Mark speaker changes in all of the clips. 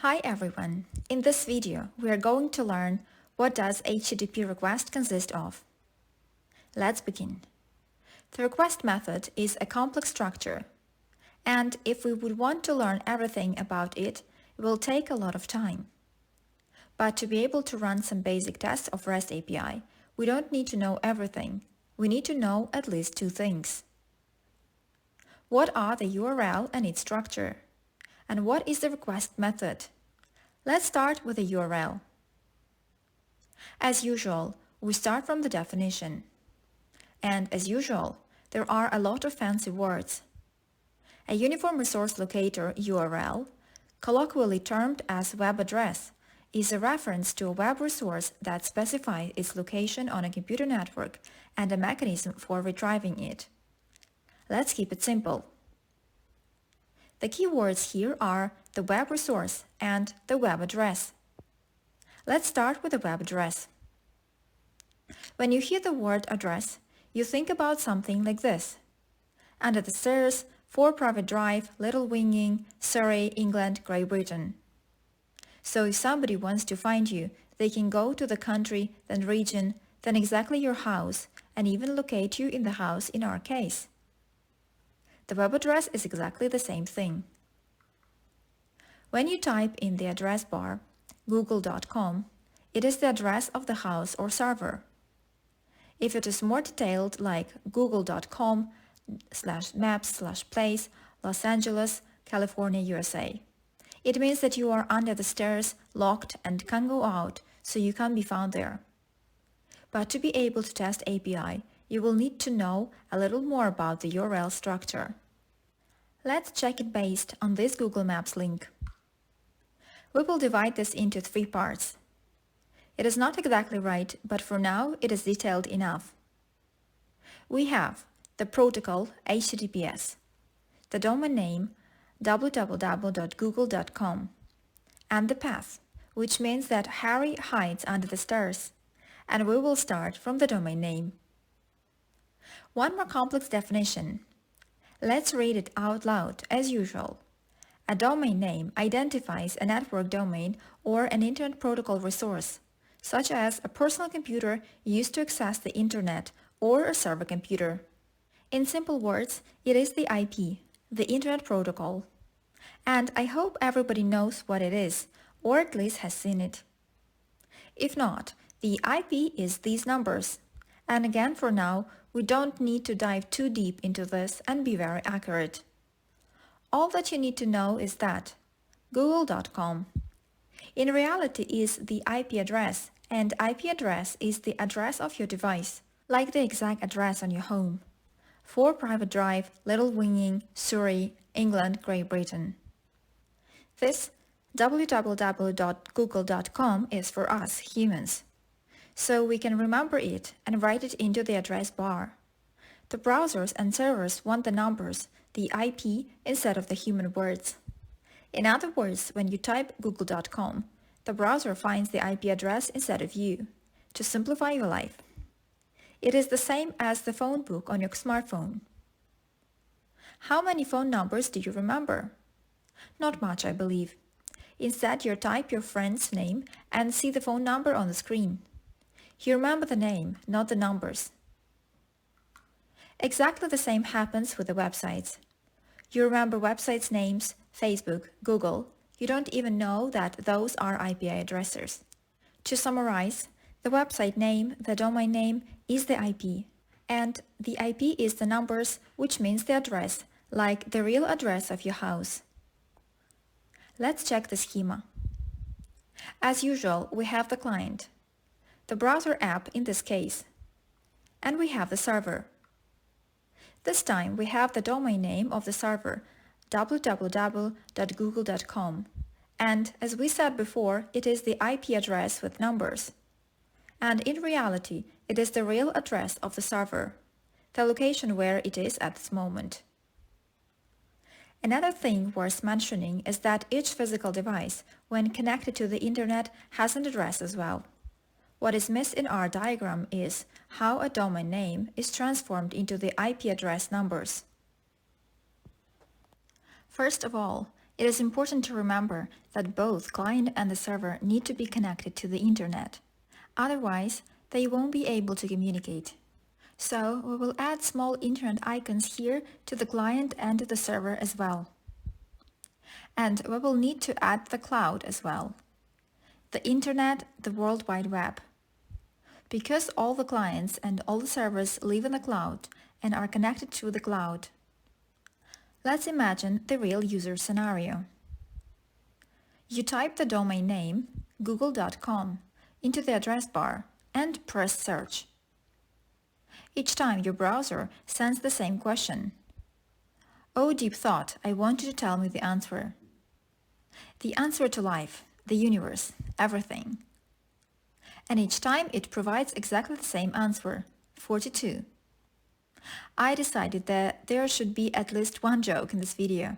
Speaker 1: Hi everyone! In this video, we are going to learn what does HTTP request consist of. Let's begin. The request method is a complex structure, and if we would want to learn everything about it, it will take a lot of time. But to be able to run some basic tests of REST API, we don't need to know everything. We need to know at least two things. What are the URL and its structure? And what is the request method? Let's start with the URL. As usual, we start from the definition. And as usual, there are a lot of fancy words. A Uniform Resource Locator URL, colloquially termed as web address, is a reference to a web resource that specifies its location on a computer network and a mechanism for retrieving it. Let's keep it simple. The keywords here are the web resource and the web address. Let's start with the web address. When you hear the word address, you think about something like this. Under the stairs, 4 Private Drive, Little Winging, Surrey, England, Great Britain. So if somebody wants to find you, they can go to the country, then region, then exactly your house, and even locate you in the house in our case. The web address is exactly the same thing. When you type in the address bar google.com, it is the address of the house or server. If it is more detailed like google.com/maps/place, Los Angeles, California, USA, it means that you are under the stairs, locked, and can't go out, so you can't be found there. But to be able to test API, you will need to know a little more about the URL structure. Let's check it based on this Google Maps link. We will divide this into 3 parts. It is not exactly right, but for now it is detailed enough. We have the protocol HTTPS, the domain name www.google.com, and the path, which means that Harry hides under the stairs, and we will start from the domain name. One more complex definition. Let's read it out loud as usual. A domain name identifies a network domain or an Internet Protocol resource, such as a personal computer used to access the Internet or a server computer. In simple words, it is the IP, the Internet Protocol. And I hope everybody knows what it is, or at least has seen it. If not, the IP is these numbers. And again, for now, we don't need to dive too deep into this and be very accurate. All that you need to know is that google.com in reality is the IP address, and IP address is the address of your device, like the exact address on your home. 4 Private Drive, Little Winging, Surrey, England, Great Britain. This www.google.com is for us humans, so we can remember it and write it into the address bar. The browsers and servers want the numbers, the IP, instead of the human words. In other words, when you type google.com, the browser finds the IP address instead of you, to simplify your life. It is the same as the phone book on your smartphone. How many phone numbers do you remember? Not much, I believe. Instead, you type your friend's name and see the phone number on the screen. You remember the name, not the numbers. Exactly the same happens with the websites. You remember websites' names, Facebook, Google. You don't even know that those are IP addresses. To summarize, the website name, the domain name, is the IP. And the IP is the numbers, which means the address, like the real address of your house. Let's check the schema. As usual, we have the client, the browser app in this case, and we have the server. This time we have the domain name of the server, www.google.com, and as we said before, it is the IP address with numbers. And in reality, it is the real address of the server, the location where it is at this moment. Another thing worth mentioning is that each physical device, when connected to the internet, has an address as well. What is missed in our diagram is how a domain name is transformed into the IP address numbers. First of all, It is important to remember that both client and the server need to be connected to the internet. Otherwise, they won't be able to communicate. So we will add small internet icons here to the client and to the server as well. And we will need to add the cloud as well. The internet, the World Wide Web. Because all the clients and all the servers live in the cloud and are connected to the cloud. Let's imagine the real user scenario. You type the domain name google.com into the address bar and press search. Each time your browser sends the same question. Oh deep thought, I want you to tell me the answer. The answer to life, the universe, everything. And each time it provides exactly the same answer, 42. I decided that there should be at least one joke in this video,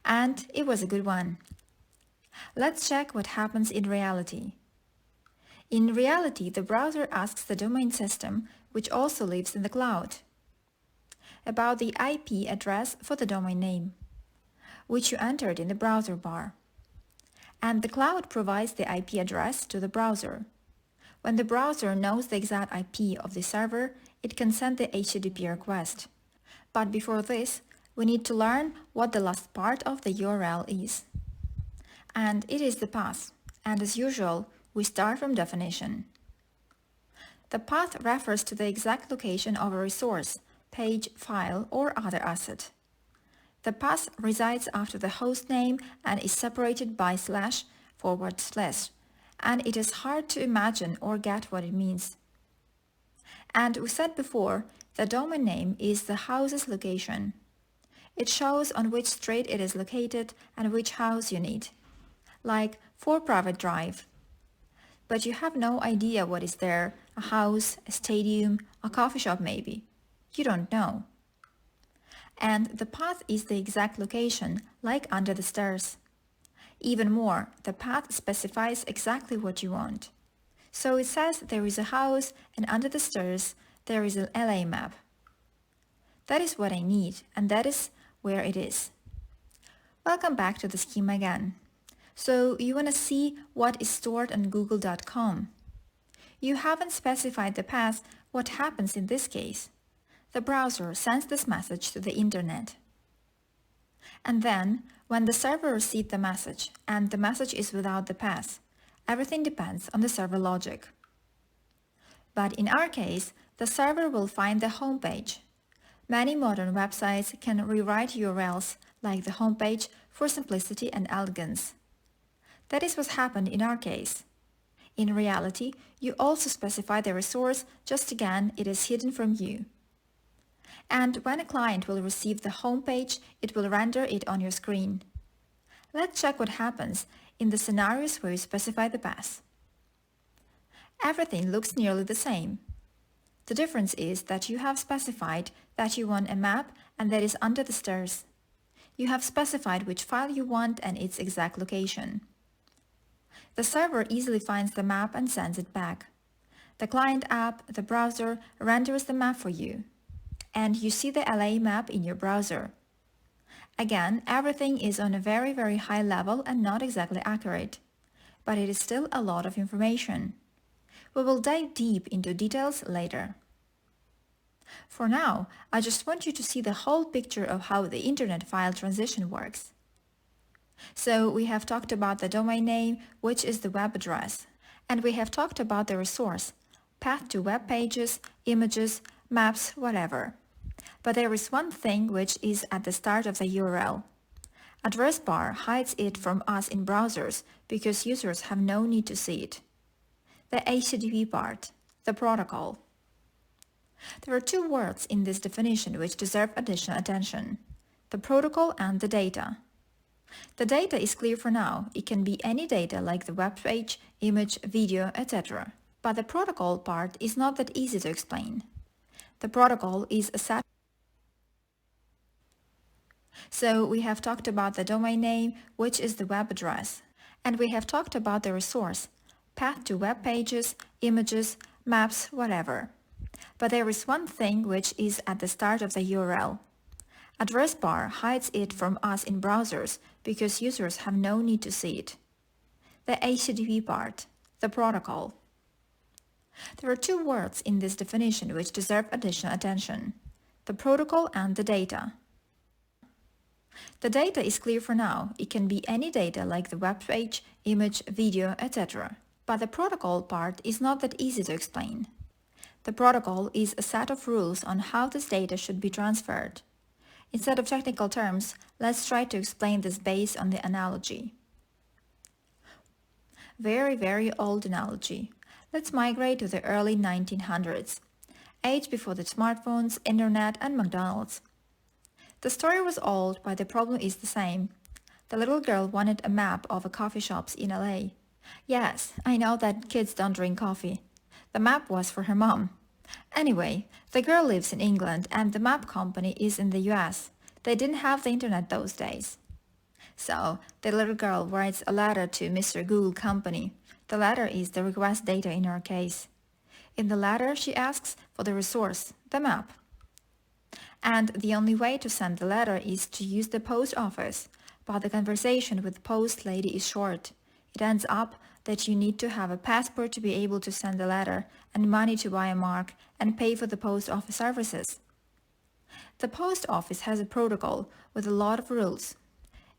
Speaker 1: and it was a good one. Let's check what happens in reality. In reality, the browser asks the domain system, which also lives in the cloud, about the IP address for the domain name, which you entered in the browser bar. And the cloud provides the IP address to the browser. When the browser knows the exact IP of the server, it can send the HTTP request. But before this, we need to learn what the last part of the URL is. And it is the path. And as usual, we start from definition. The path refers to the exact location of a resource, page, file, or other asset. The path resides after the host name and is separated by //, and it is hard to imagine or get what it means. And we said before, the domain name is the house's location. It shows on which street it is located and which house you need, like for private drive. But you have no idea what is there, a house, a stadium, a coffee shop maybe. You don't know. And the path is the exact location, like under the stairs. Even more, the path specifies exactly what you want. So it says there is a house and under the stairs there is an LA map. That is what I need, and that is where it is. Welcome back to the schema again. So you want to see what is stored on google.com. You haven't specified the path. What happens in this case? The browser sends this message to the internet. And then, when the server receives the message, and the message is without the path, everything depends on the server logic. But in our case, the server will find the homepage. Many modern websites can rewrite URLs like the homepage for simplicity and elegance. That is what happened in our case. In reality, you also specify the resource, just again, it is hidden from you. And when a client will receive the homepage, it will render it on your screen. Let's check what happens in the scenarios where you specify the path. Everything looks nearly the same. The difference is that you have specified that you want a map and that is under the stairs. You have specified which file you want and its exact location. The server easily finds the map and sends it back. The client app, the browser, renders the map for you. And you see the LA map in your browser. Again, everything is on a very, very high level and not exactly accurate. But it is still a lot of information. We will dive deep into details later. For now, I just want you to see the whole picture of how the internet file transition works. So we have talked about the domain name, which is the web address. And we have talked about the resource, path to web pages, images, maps, whatever. But there is one thing which is at the start of the URL. Address bar hides it from us in browsers because users have no need to see it. The HTTP part, the protocol. There are two words in this definition which deserve additional attention, the protocol and the data. The data is clear for now. It can be any data like the web page, image, video, etc. But the protocol part is not that easy to explain. The protocol is a set. So we have talked about the domain name, which is the web address. And we have talked about the resource, path to web pages, images, maps, whatever. But there is one thing which is at the start of the URL. Address bar hides it from us in browsers because users have no need to see it. The HTTP part, the protocol. There are two words in this definition which deserve additional attention: the protocol and the data. The data is clear for now. It can be any data like the web page, image, video, etc. But the protocol part is not that easy to explain. The protocol is a set of rules on how this data should be transferred. Instead of technical terms, let's try to explain this based on the analogy. Very old analogy. Let's migrate to the early 1900s, age before the smartphones, internet, and McDonald's. The story was old, but the problem is the same. The little girl wanted a map of the coffee shops in LA. Yes, I know that kids don't drink coffee. The map was for her mom. Anyway, the girl lives in England and the map company is in the US. They didn't have the internet those days. So, the little girl writes a letter to Mr. Google Company. The letter is the request data in our case. In the letter, she asks for the resource, the map. And the only way to send the letter is to use the post office, but the conversation with the post lady is short. It ends up that you need to have a passport to be able to send the letter, and money to buy a mark and pay for the post office services. The post office has a protocol with a lot of rules.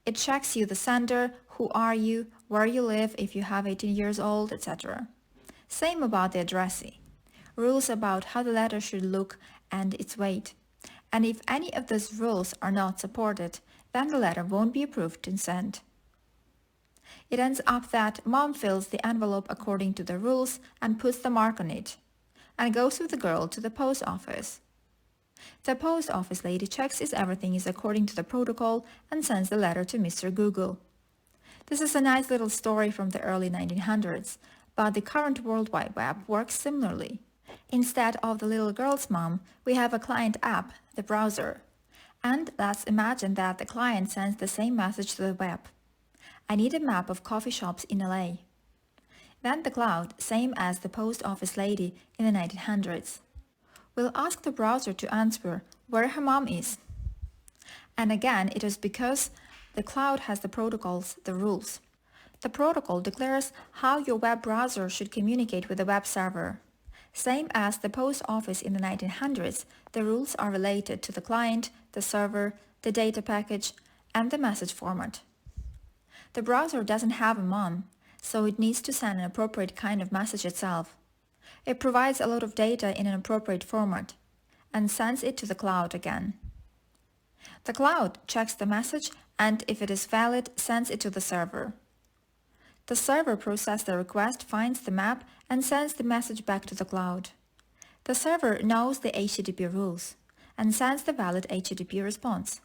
Speaker 1: It checks you the sender, who are you, where you live if you have 18 years old, etc. Same about the addressee. Rules about how the letter should look and its weight. And if any of those rules are not supported, then the letter won't be approved and sent. It ends up that mom fills the envelope according to the rules and puts the mark on it, and goes with the girl to the post office. The post office lady checks if everything is according to the protocol and sends the letter to Mr. Google. This is a nice little story from the early 1900s, but the current World Wide Web works similarly. Instead of the little girl's mom, we have a client app, the browser. And let's imagine that the client sends the same message to the web. I need a map of coffee shops in LA. Then the cloud, same as the post office lady in the 1900s, will ask the browser to answer where her mom is. And again, it is because the cloud has the protocols, the rules. The protocol declares how your web browser should communicate with the web server. Same as the post office in the 1900s, the rules are related to the client, the server, the data package, and the message format. The browser doesn't have a mom, so it needs to send an appropriate kind of message itself. It provides a lot of data in an appropriate format and sends it to the cloud again. The cloud checks the message and if it is valid, sends it to the server. The server processes the request, finds the map, and sends the message back to the cloud. The server knows the HTTP rules and sends the valid HTTP response.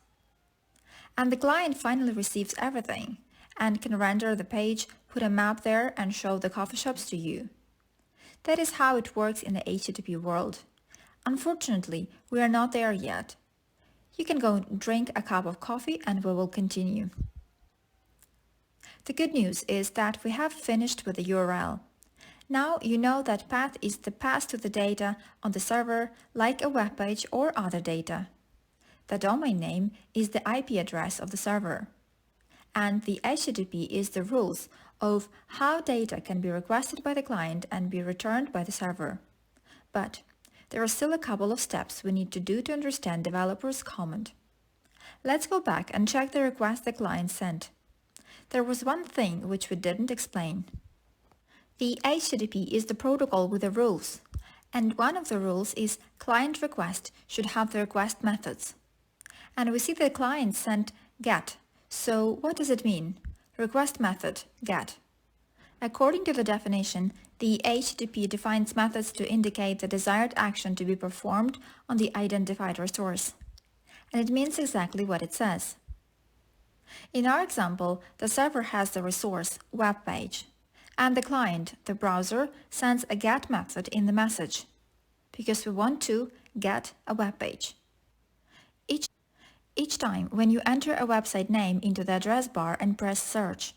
Speaker 1: And the client finally receives everything and can render the page, put a map there, and show the coffee shops to you. That is how it works in the HTTP world. Unfortunately, we are not there yet. You can go drink a cup of coffee and we will continue. The good news is that we have finished with the URL. Now you know that path is the path to the data on the server, like a web page or other data. The domain name is the IP address of the server. And the HTTP is the rules of how data can be requested by the client and be returned by the server. But there are still a couple of steps we need to do to understand developers' comment. Let's go back and check the request the client sent. There was one thing which we didn't explain. The HTTP is the protocol with the rules, and one of the rules is client request should have the request methods. And we see the client sent GET. So what does it mean? Request method, GET. According to the definition, the HTTP defines methods to indicate the desired action to be performed on the identified resource. And it means exactly what it says. In our example, the server has the resource, web page, and the client, the browser, sends a GET method in the message, because we want to get a web page. Each time when you enter a website name into the address bar and press search,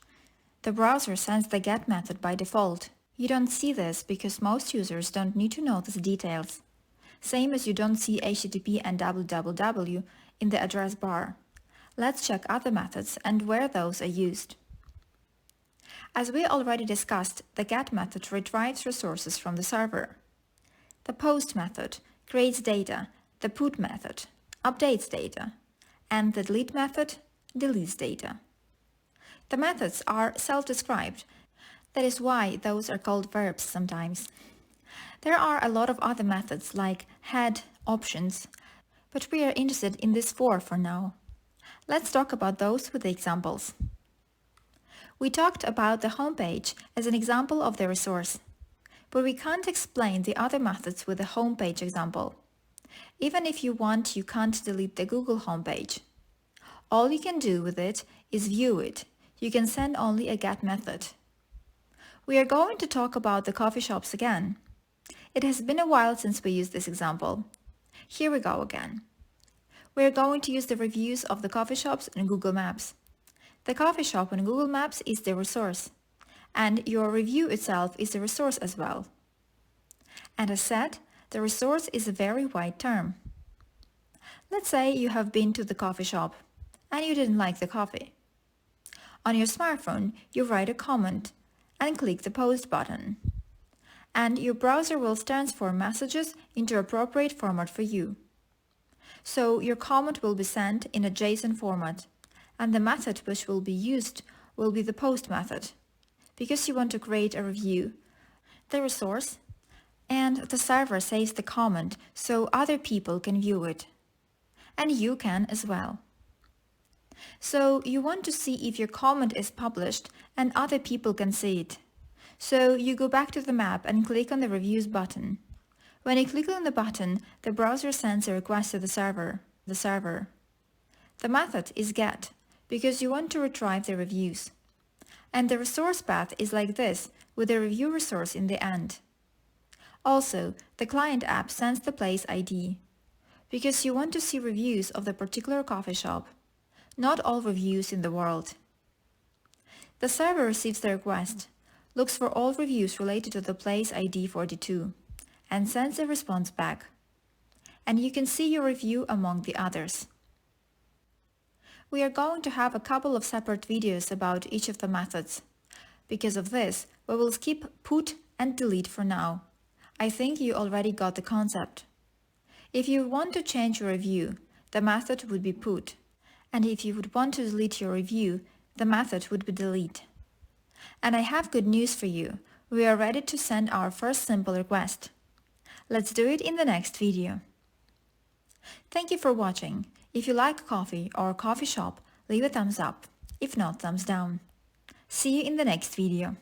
Speaker 1: the browser sends the GET method by default. You don't see this because most users don't need to know these details. Same as you don't see HTTP and www in the address bar. Let's check other methods and where those are used. As we already discussed, the get method retrieves resources from the server. The post method creates data, the put method updates data, and the delete method deletes data. The methods are self-described. That is why those are called verbs sometimes. There are a lot of other methods like head, options, but we are interested in these four for now. Let's talk about those with the examples. We talked about the homepage as an example of the resource, but we can't explain the other methods with the homepage example. Even if you want, you can't delete the Google homepage. All you can do with it is view it. You can send only a get method. We are going to talk about the coffee shops again. It has been a while since we used this example. Here we go again. We are going to use the reviews of the coffee shops in Google Maps. The coffee shop on Google Maps is the resource, and your review itself is the resource as well. And as said, the resource is a very wide term. Let's say you have been to the coffee shop and you didn't like the coffee. On your smartphone, you write a comment and click the post button. And your browser will transform messages into appropriate format for you. So your comment will be sent in a JSON format, and the method which will be used will be the post method, because you want to create a review, the resource, and the server saves the comment so other people can view it. And you can as well. So you want to see if your comment is published and other people can see it. So you go back to the map and click on the reviews button. When you click on the button, the browser sends a request to the server. The method is get, because you want to retrieve the reviews. And the resource path is like this, with the review resource in the end. Also, the client app sends the place ID, because you want to see reviews of the particular coffee shop, not all reviews in the world. The server receives the request, looks for all reviews related to the place ID 42, and sends a response back. And you can see your review among the others. We are going to have a couple of separate videos about each of the methods. Because of this, we will skip put and delete for now. I think you already got the concept. If you want to change your review, the method would be put. And if you would want to delete your review, the method would be delete. And I have good news for you. We are ready to send our first simple request. Let's do it in the next video. Thank you for watching. If you like coffee or coffee shop, leave a thumbs up. If not, thumbs down. See you in the next video.